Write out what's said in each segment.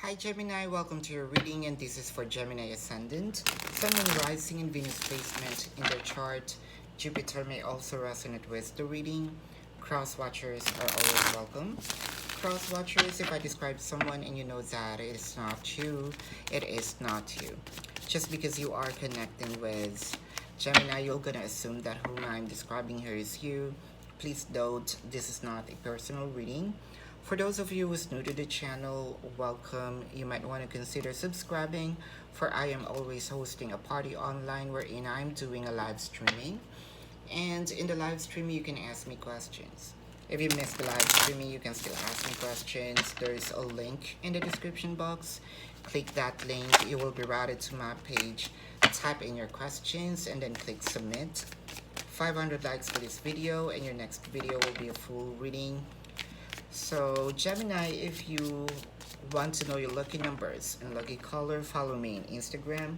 Hi Gemini, welcome to your reading, and this is for Gemini Ascendant, Sun, Moon, Rising, and Venus placement in their chart. Jupiter may also resonate with the reading. Cross watchers are always welcome. Cross watchers, if I describe someone and you know that it is not you, it is not you. Just because you are connecting with Gemini, you're gonna assume that whom I'm describing here is you. Please don't, this is not a personal reading. For those of you who's new to the channel, welcome. You might want to consider subscribing, for I am always hosting a party online wherein I'm doing a live streaming. And in the live stream, you can ask me questions. If you missed the live streaming, you can still ask me questions. There's a link in the description box. Click that link, you will be routed to my page. Type in your questions and then click submit. 500 likes for this video and your next video will be a full reading. So Gemini, if you want to know your lucky numbers and lucky color, follow me on Instagram.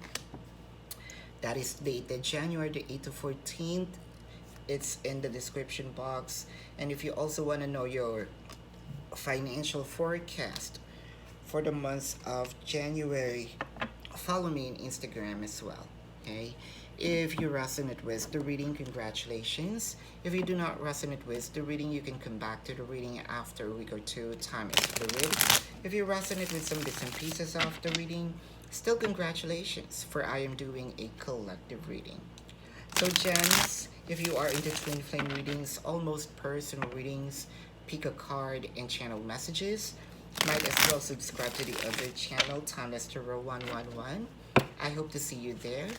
That is dated January the 8th to 14th. It's in the description box. And if you also want to know your financial forecast for the month of January, follow me on Instagram as well. Okay. If you resonate with the reading, congratulations. If you do not resonate with the reading, you can come back to the reading after a week or two. Time is fluid. If you resonate with some bits and pieces of the reading, still congratulations, for I am doing a collective reading. So gems, if you are into twin flame readings, almost personal readings, pick a card and channel messages. Might as well subscribe to the other channel, Timeless Tarot 111. I hope to see you there.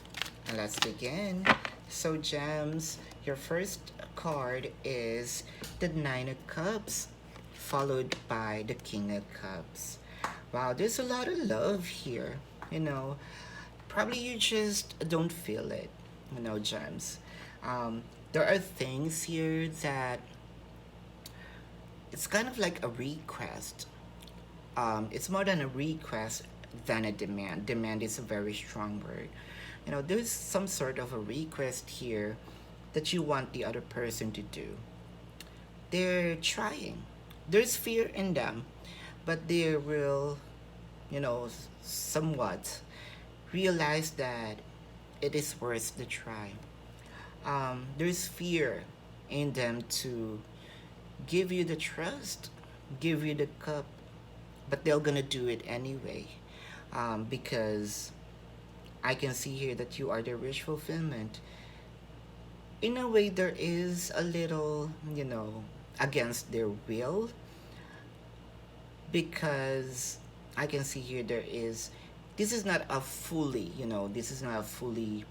And let's begin. So gems, your first card is the Nine of Cups, followed by the King of Cups. Wow, there's a lot of love here. You know, probably you just don't feel it. You know, gems. There are things here that it's kind of like a request. It's more than a request than a demand. Demand is a very strong word. You know, there's some sort of a request here that you want the other person to do. They're trying. There's fear in them, but they will, you know, somewhat realize that it is worth the try. There's fear in them to give you the trust, give you the cup, but they're gonna do it anyway, because I can see here that you are their wish fulfillment. In a way, there is a little, you know, against their will, because I can see here there is, this is not a fully, you know, this is not a fully,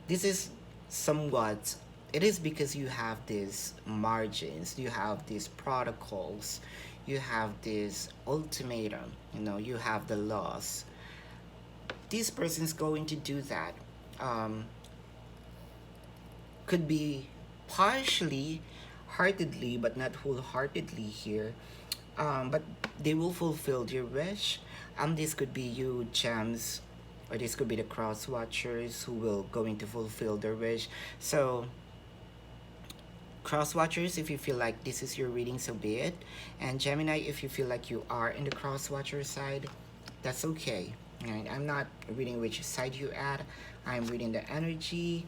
this is somewhat, it is because you have these margins, you have these protocols, you have this ultimatum, you know, you have the laws. This person's going to do that. Could be partially, heartedly, but not wholeheartedly here. But they will fulfill your wish. This could be you, gems, or this could be the cross watchers who will going to fulfill their wish. So cross watchers, if you feel like this is your reading, so be it. And Gemini, if you feel like you are in the cross watcher side, that's okay. Right? I'm not reading which side you at. I'm reading the energy.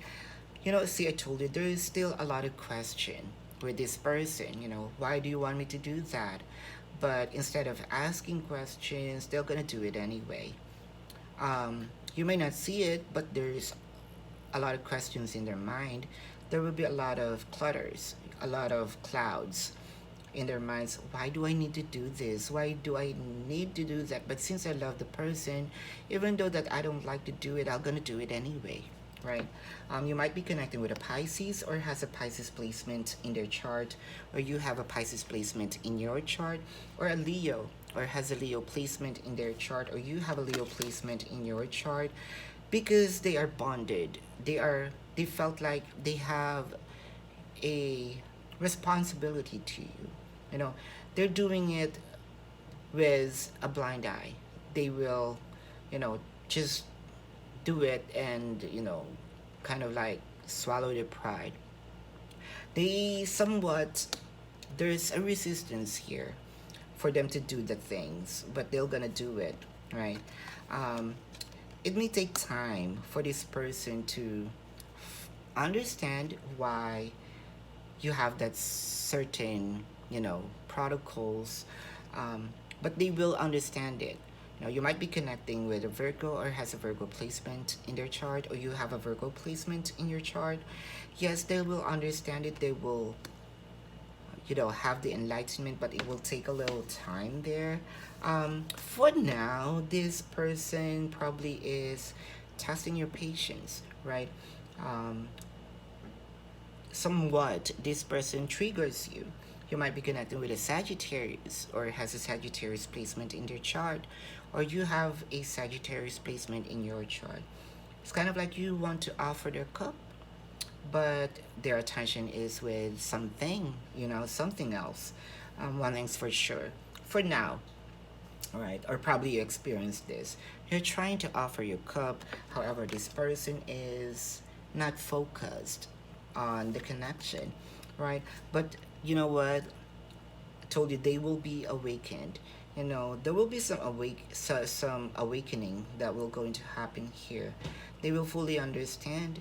You know, see, I told you there is still a lot of question with this person. You know, why do you want me to do that? But instead of asking questions, they're gonna do it anyway. You may not see it, but there's a lot of questions in their mind. There will be a lot of clutters, a lot of clouds in their minds. Why do I need to do this? Why do I need to do that? But since I love the person, even though that I don't like to do it, I'm gonna do it anyway, right? You might be connecting with a Pisces or has a Pisces placement in their chart, or you have a Pisces placement in your chart, or a Leo or has a Leo placement in their chart, or you have a Leo placement in your chart, because they are bonded. They felt like they have a responsibility to you. You know, they're doing it with a blind eye. They will, you know, just do it and, you know, kind of like swallow their pride. They somewhat, there's a resistance here. for them to do the things, but they're gonna do it, right? Um, it may take time for this person to understand why you have that certain, protocols, but they will understand it. You might be connecting with a Virgo or has a Virgo placement in their chart, or you have a Virgo placement in your chart. Yes, they will understand it. They will, have the enlightenment, but it will take a little time there. For now, this person probably is testing your patience, right? Um, Somewhat, this person triggers you. You might be connecting with a Sagittarius or has a Sagittarius placement in their chart, or you have a Sagittarius placement in your chart. It's kind of like you want to offer their cup, but their attention is with something, something else. One thing's for sure. For now, all right, or probably you experienced this. You're trying to offer your cup, however, this person is not focused on the connection, right? But you know what? I told you they will be awakened. There will be some awakening that will going to happen here. They will fully understand.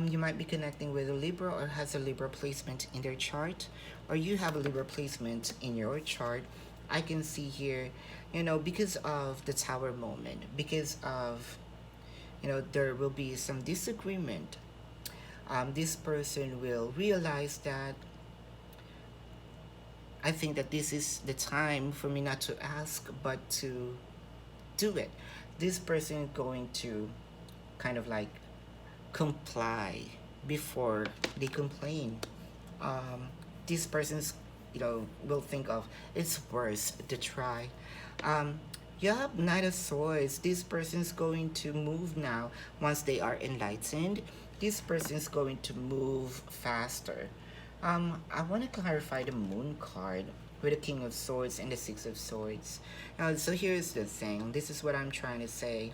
You might be connecting with a Libra or has a Libra placement in their chart, or you have a Libra placement in your chart. I can see here, because of the Tower moment, because of, there will be some disagreement. This person will realize that I think that this is the time for me not to ask, but to do it. This person is going to kind of like comply before they complain. This person's, will think of it's worth to try. Um, yeah, Knight of Swords. This person's going to move now once they are enlightened. This person's going to move faster. I want to clarify the Moon card with the King of Swords and the Six of Swords. So here's the thing. This is what I'm trying to say.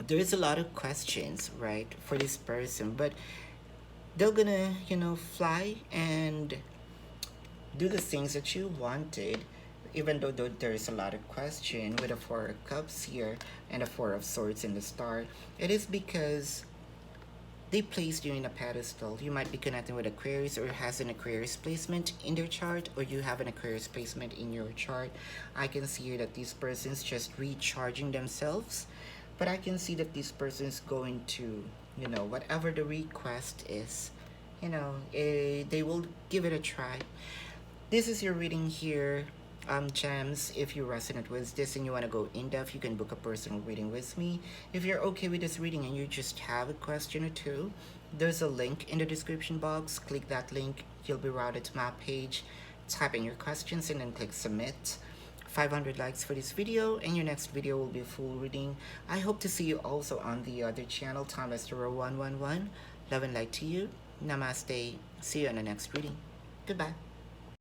There's a lot of questions, right, for this person, but they're gonna, fly and do the things that you wanted, even though there's a lot of question with the Four of Cups here and the Four of Swords in the start. It is because they placed you in a pedestal. You might be connecting with Aquarius or has an Aquarius placement in their chart, or you have an Aquarius placement in your chart. I can see here that this person's just recharging themselves, but I can see that this person's going to, whatever the request is, they will give it a try. This is your reading here, gems. If you resonate with this and you want to go in depth, you can book a personal reading with me. If you're okay with this reading and you just have a question or two, there's a link in the description box. Click that link, you'll be routed to my page. Type in your questions and then click submit. 500 likes for this video, and your next video will be a full reading. I hope to see you also on the other channel, Thomas0111. Love and light to you. Namaste. See you in the next reading. Goodbye.